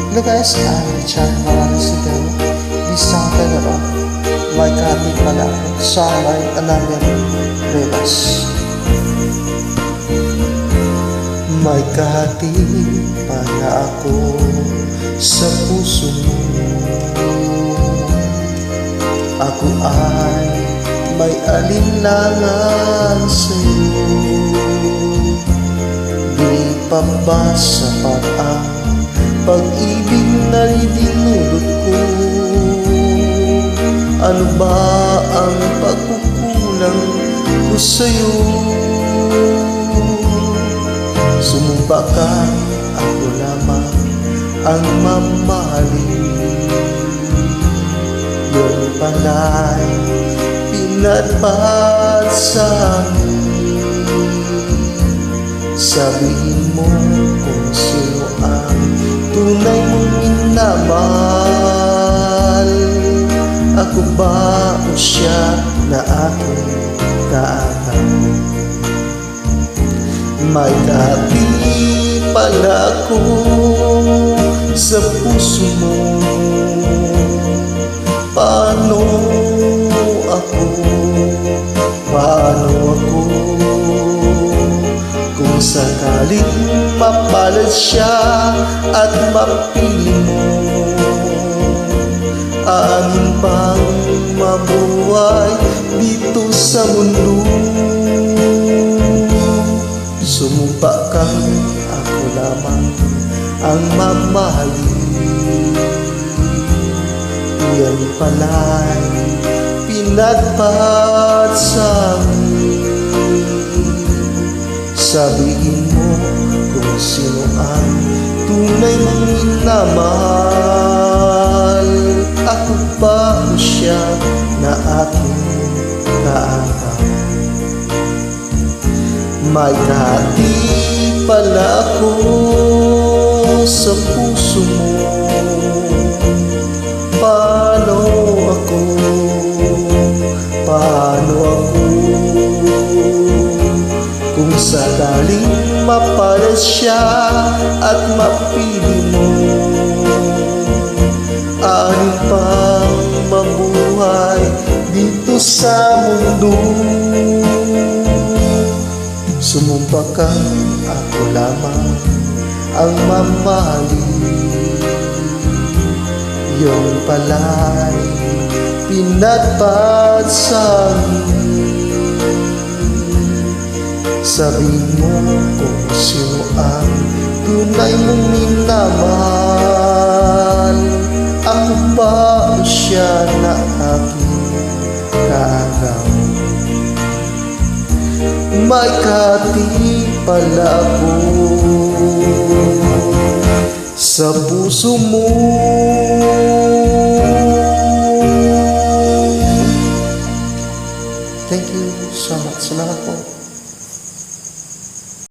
Hello guys, I'm Richard Maransidero. Isang tenero, may kahati pala sa may Anamian Rivas. May kahati pala ako sa puso mo. Ako ay may alinlangan sa'yo. Di pa ba sapat ang pag-ibig na dinulot ko? Ano ba ang pagkukulang ko sa'yo? Sumumpa ka, ako lamang ang mamahalin. Yun pala'y pinatpat sa akin. Sabihin mo kung sino ang tunay mong minamahal. Ako ba o siya na aking kaakal? May kahati pala ako sa puso mo. Paano ako? Kung sakaling mapalad siya at mapili mo, amin bang mabuhay dito sa mundo? Sumumpa kang ako lamang ang mamahalin. Yan pala'y pinagpat sa amin. Sabihin mo kung sino ang tunay mong minamahal. Ako ba o siya na aking kaakal? May kahati pala ako sa puso mo. Paano ako? Kung sakaling mapalad siya at mapili mo, alin pang mabuhay dito sa mundo? Sumumpa ka, ako lamang ang mamahalin. Yung pala'y pinagpat sa amin. Sabihin mo kung sino ang tunay mong minamahal. Ako ba o siya na aking kaagaw? May kahati pala ako sa puso mo.